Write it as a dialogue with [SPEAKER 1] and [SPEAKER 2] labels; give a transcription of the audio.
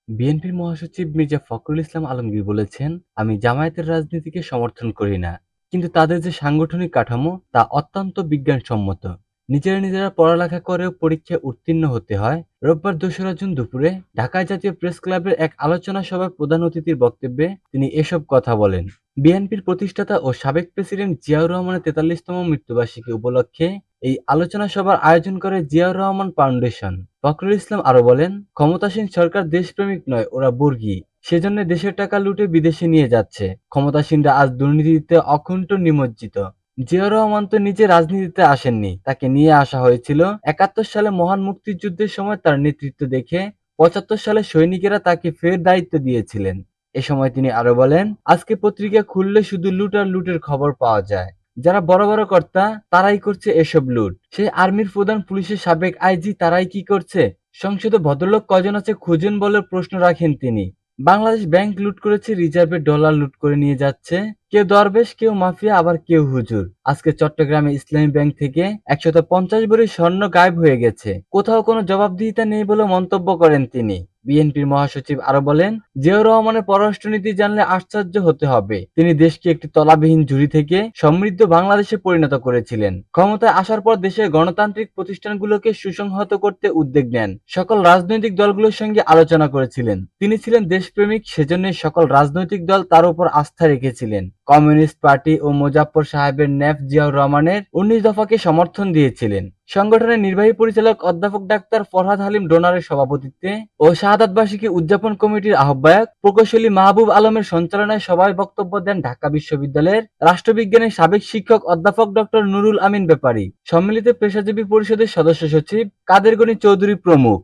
[SPEAKER 1] বিএনপির মহাসচিব মির্জা ফখরুল ইসলাম আলমগীর বলেছেন, আমি জামায়াতের রাজনীতিকে সমর্থন করি না, কিন্তু তাদের যে সাংগঠনিক কাঠামো তা অত্যন্ত বিজ্ঞানসম্মত। নিজেরা পড়ালেখা করেও পরীক্ষায় উত্তীর্ণ হতে হয়। রোববার ২রা জুন দুপুরে ঢাকায় জাতীয় প্রেস ক্লাবের এক আলোচনা সভায় প্রধান অতিথির বক্তব্যে তিনি এসব কথা বলেন। বিএনপির প্রতিষ্ঠাতা ও সাবেক প্রেসিডেন্ট জিয়াউর রহমানের ৪৩তম মৃত্যুবার্ষিকী উপলক্ষে এই আলোচনা সভার আয়োজন করে জিয়াউর রহমান ফাউন্ডেশন। ফখরুল ইসলাম আরো বলেন, ক্ষমতাসীন সরকার দেশপ্রেমিক নয়, ওরা বর্গী। সেজন্য দেশের টাকা লুটে বিদেশে নিয়ে যাচ্ছে। ক্ষমতাসীনরা আজ দুর্নীতিতে অকুণ্ঠ নিমজ্জিত। জিয়াউর রহমান তো নিজে রাজনীতিতে আসেননি, তাকে নিয়ে আসা হয়েছিল। ৭১ সালে মহান মুক্তিযুদ্ধের সময় তার নেতৃত্ব দেখে ৭৫ সালে সৈনিকেরা তাকে ফের দায়িত্ব দিয়েছিলেন। এ সময় তিনি আরো বলেন, আজকে পত্রিকা খুললে শুধু লুট আর লুটের খবর পাওয়া যায়। যারা বড় বড় কর্তা তারাই করছে এসব লুট। সেই আর্মির প্রধান, পুলিশের সাবেক আইজি তারাই কি করছে? সংসদে ভদ্রলোক কজন আছে খুঁজুন বলে প্রশ্ন রাখেন তিনি। বাংলাদেশ ব্যাংক লুট করেছে, রিজার্ভের ডলার লুট করে নিয়ে যাচ্ছে। কেউ দরবেশ, কেউ মাফিয়া, আবার কেউ হুজুর। আজকে চট্টগ্রামে ইসলামী ব্যাংক থেকে ১৫০ ভরি স্বর্ণ গায়েব হয়ে গেছে। কোথাও কোনো জবাবদিহিতা নেই বলে মন্তব্য করেন তিনি। বিএনপির মহাসচিব আরো বলেন, জিয়াউর রহমানের পররাষ্ট্রনীতি জানলে আশ্চর্য হতে হবে। তিনি দেশকে একটি তলাবিহীন ঝুড়ি থেকে সমৃদ্ধ বাংলাদেশে পরিণত করেছিলেন। ক্ষমতায় আসার পর দেশের গণতান্ত্রিক প্রতিষ্ঠানগুলোকে সুসংহত করতে উদ্যোগ নেন। সকল রাজনৈতিক দলগুলোর সঙ্গে আলোচনা করেছিলেন। তিনি ছিলেন দেশপ্রেমিক, সেজন্যই সকল রাজনৈতিক দল তার উপর আস্থা রেখেছিলেন। কমিউনিস্ট পার্টি ও মোজাফফর সাহেবের নেফ জিয়াউর রহমানের ১৯ দফাকে সমর্থন দিয়েছিলেন। সংগঠনের নির্বাহী পরিচালক অধ্যাপক ডাক্তার ফরহাদ হালিম ডোনারের সভাপতিত্বে ও শাহাদাত বার্ষিকী উদযাপন কমিটির আহ্বায়ক প্রকৌশলী মাহবুব আলমের সঞ্চালনায় সভায় বক্তব্য দেন ঢাকা বিশ্ববিদ্যালয়ের রাষ্ট্রবিজ্ঞানের সাবেক শিক্ষক অধ্যাপক ডক্টর নুরুল আমিন ব্যাপারী, সম্মিলিত পেশাজীবী পরিষদের সদস্য সচিব কাদের গনি চৌধুরী প্রমুখ।